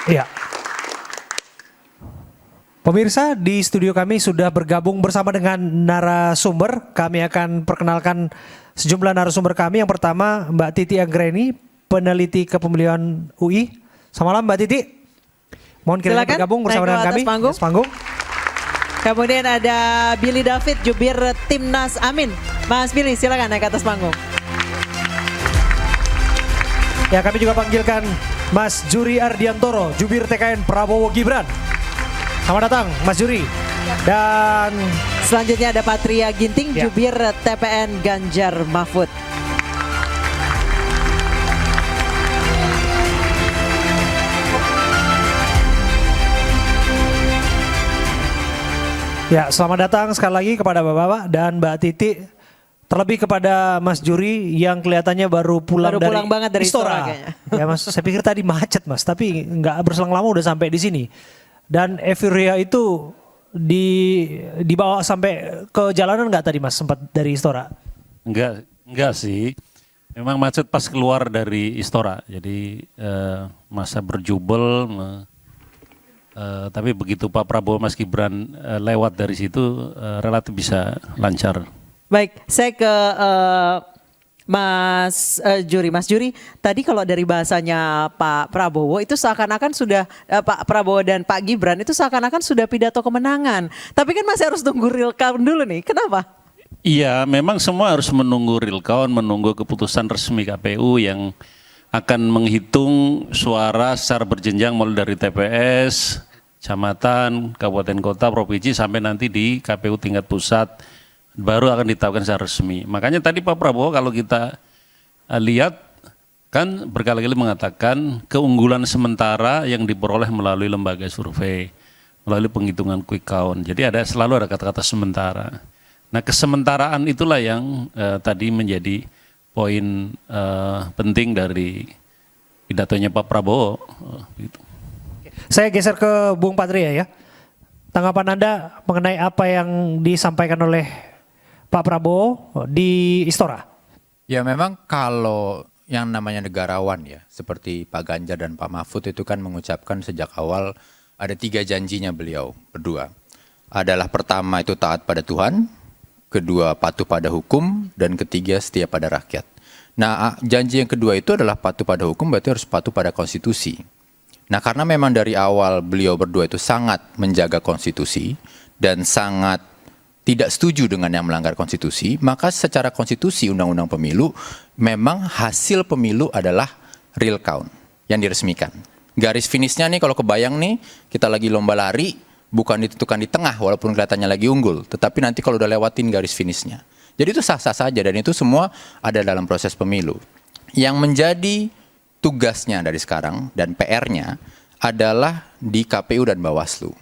Iya. Pemirsa, di studio kami sudah bergabung bersama dengan narasumber. Kami akan perkenalkan sejumlah narasumber kami. Yang pertama Mbak Titi Anggreni, peneliti kepemilihan UI. Selamat malam Mbak Titi. Mohon kiranya bergabung bersama dengan kami. Atas panggung. Kemudian ada Billy David, jubir Timnas Amin. Mas Billy, silakan naik ke atas panggung. Ya, kami juga panggilkan Mas Juri Ardiantoro, jubir TKN Prabowo Gibran. Selamat datang Mas Juri. Dan selanjutnya ada Patria Ginting, jubir TPN Ganjar Mahfud. ya, selamat datang sekali lagi kepada Bapak-Bapak dan Mbak Titi. Terlebih kepada Mas Juri yang kelihatannya baru pulang dari Istora. Ya Mas, saya pikir tadi macet Mas, tapi nggak berselang lama udah sampai di sini. Dan euforia itu dibawa sampai ke jalanan nggak tadi Mas, sempat dari Istora? Enggak sih. Memang macet pas keluar dari Istora. Jadi masa berjubel. Tapi begitu Pak Prabowo Mas Gibran lewat dari situ relatif bisa lancar. Baik, saya ke Mas Juri. Mas Juri, tadi kalau dari bahasanya Pak Prabowo itu seakan-akan sudah Pak Prabowo dan Pak Gibran itu seakan-akan sudah pidato kemenangan. Tapi kan masih harus tunggu real count dulu nih. Kenapa? Iya, memang semua harus menunggu real count, menunggu keputusan resmi KPU yang akan menghitung suara secara berjenjang mulai dari TPS, kecamatan, kabupaten kota, provinsi sampai nanti di KPU tingkat pusat. Baru akan ditetapkan secara resmi. Makanya tadi Pak Prabowo kalau kita lihat kan berkali-kali mengatakan keunggulan sementara yang diperoleh melalui lembaga survei, melalui penghitungan quick count. Jadi selalu ada kata-kata sementara. Nah, kesementaraan itulah yang tadi menjadi poin penting dari pidatonya Pak Prabowo. Gitu. Saya geser ke Bung Patria ya. Tanggapan Anda mengenai apa yang disampaikan oleh Pak Prabowo di Istora? Ya memang kalau yang namanya negarawan ya, seperti Pak Ganjar dan Pak Mahfud itu kan mengucapkan sejak awal ada 3 janjinya beliau berdua. Adalah pertama itu taat pada Tuhan, kedua patuh pada hukum, dan ketiga setia pada rakyat. Nah janji yang kedua itu adalah patuh pada hukum, berarti harus patuh pada konstitusi. Nah karena memang dari awal beliau berdua itu sangat menjaga konstitusi dan sangat tidak setuju dengan yang melanggar konstitusi, maka secara konstitusi undang-undang pemilu memang hasil pemilu adalah real count yang diresmikan. Garis finishnya nih kalau kebayang nih kita lagi lomba lari bukan ditentukan di tengah walaupun kelihatannya lagi unggul, tetapi nanti kalau udah lewatin garis finishnya. Jadi itu sah-sah saja dan itu semua ada dalam proses pemilu. Yang menjadi tugasnya dari sekarang dan PR-nya adalah di KPU dan Bawaslu.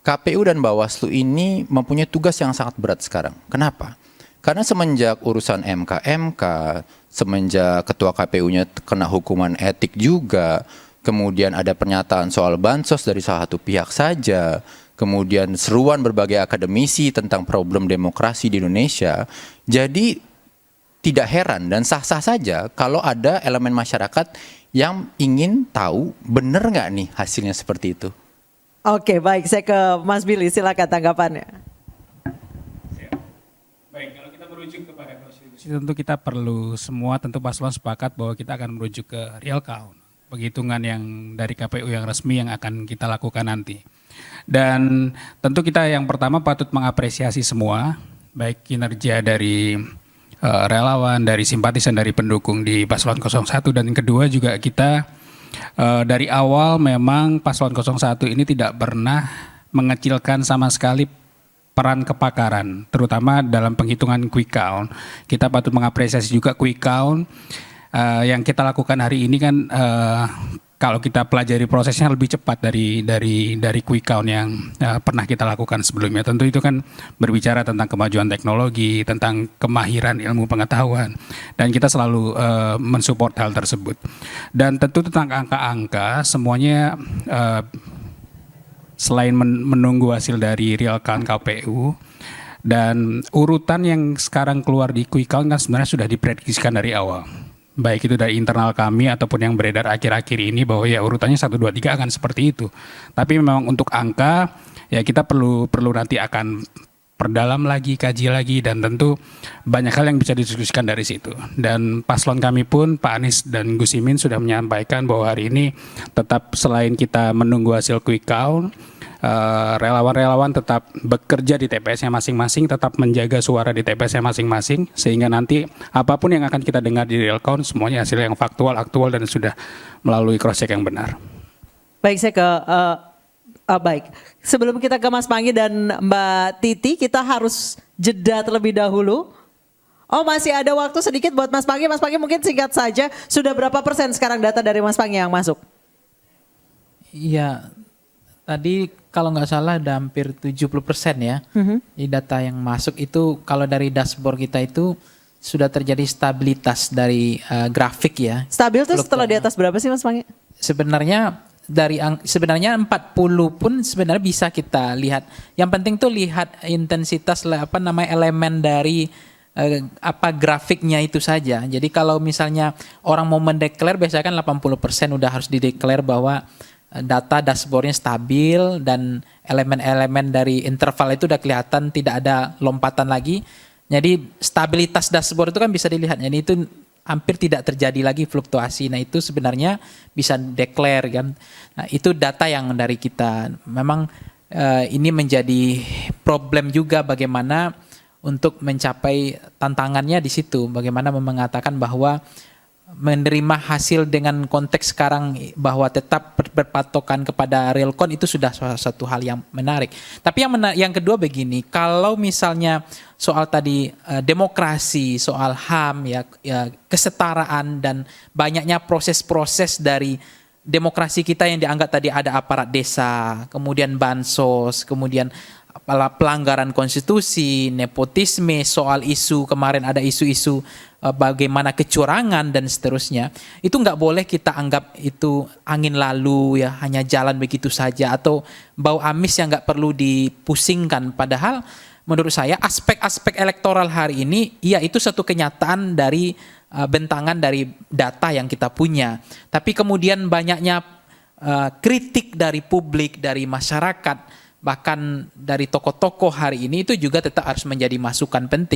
KPU dan Bawaslu ini mempunyai tugas yang sangat berat sekarang. Kenapa? Karena semenjak urusan MK, semenjak ketua KPU-nya kena hukuman etik juga, kemudian ada pernyataan soal bansos dari salah satu pihak saja, kemudian seruan berbagai akademisi tentang problem demokrasi di Indonesia, jadi tidak heran dan sah-sah saja kalau ada elemen masyarakat yang ingin tahu benar nggak nih hasilnya seperti itu. Oke, baik, saya ke Mas Billy, silakan tanggapannya. Baik, kalau kita merujuk kepada konstitusi tentu kita perlu semua tentu paslon sepakat bahwa kita akan merujuk ke real count, penghitungan yang dari KPU yang resmi yang akan kita lakukan nanti. Dan tentu kita yang pertama patut mengapresiasi semua, baik kinerja dari relawan, dari simpatisan, dari pendukung di paslon 01, dan yang kedua juga kita dari awal memang paslon 01 ini tidak pernah mengecilkan sama sekali peran kepakaran, terutama dalam penghitungan quick count. Kita patut mengapresiasi juga quick count yang kita lakukan hari ini kan kalau kita pelajari prosesnya lebih cepat dari quick count yang pernah kita lakukan sebelumnya. Tentu itu kan berbicara tentang kemajuan teknologi, tentang kemahiran ilmu pengetahuan, dan kita selalu mensupport hal tersebut. Dan tentu tentang angka-angka semuanya selain menunggu hasil dari real count KPU dan urutan yang sekarang keluar di quick count kan sebenarnya sudah diprediksikan dari awal. baik itu dari internal kami ataupun yang beredar akhir-akhir ini bahwa ya urutannya 1, 2, 3 akan seperti itu. Tapi memang untuk angka ya kita perlu nanti akan perdalam lagi, kaji lagi, dan tentu banyak hal yang bisa didiskusikan dari situ. Dan paslon kami pun, Pak Anies dan Gus Imin sudah menyampaikan bahwa hari ini tetap selain kita menunggu hasil quick count, relawan-relawan tetap bekerja di TPS-nya masing-masing, tetap menjaga suara di TPS-nya masing-masing, sehingga nanti apapun yang akan kita dengar di real count, semuanya hasil yang faktual, aktual, dan sudah melalui cross-check yang benar. Baik, saya ke baik. Sebelum kita ke Mas Panggi dan Mbak Titi, kita harus jeda terlebih dahulu. Oh, masih ada waktu sedikit buat Mas Panggi. Mas Panggi mungkin singkat saja, sudah berapa persen sekarang data dari Mas Panggi yang masuk? Iya, tadi kalau nggak salah udah hampir 70% ya. Di data yang masuk itu kalau dari dashboard kita itu sudah terjadi stabilitas dari grafik ya. Stabil tuh setelah di atas berapa sih Mas Panggi? Sebenarnya 40 pun sebenarnya bisa kita lihat. Yang penting tuh lihat intensitas elemen dari grafiknya itu saja. Jadi kalau misalnya orang mau mendeklar biasanya kan 80% udah harus dideklar bahwa data dashboardnya stabil dan elemen-elemen dari interval itu udah kelihatan tidak ada lompatan lagi. Jadi stabilitas dashboard itu kan bisa dilihat. Jadi itu hampir tidak terjadi lagi fluktuasi. Nah itu sebenarnya bisa declare kan. Nah itu data yang dari kita. Memang ini menjadi problem juga bagaimana untuk mencapai tantangannya di situ. Bagaimana mengatakan bahwa menerima hasil dengan konteks sekarang bahwa tetap berpatokan kepada real count itu sudah satu hal yang menarik. Tapi yang kedua begini, kalau misalnya soal tadi demokrasi, soal HAM ya kesetaraan dan banyaknya proses-proses dari demokrasi kita yang dianggap tadi ada aparat desa, kemudian bansos, kemudian pelanggaran konstitusi, nepotisme, soal isu kemarin ada isu-isu bagaimana kecurangan dan seterusnya, itu nggak boleh kita anggap itu angin lalu ya hanya jalan begitu saja atau bau amis yang nggak perlu dipusingkan. Padahal menurut saya aspek-aspek elektoral hari ini ya itu satu kenyataan dari bentangan dari data yang kita punya. Tapi kemudian banyaknya kritik dari publik, dari masyarakat, bahkan dari tokoh-tokoh hari ini itu juga tetap harus menjadi masukan penting.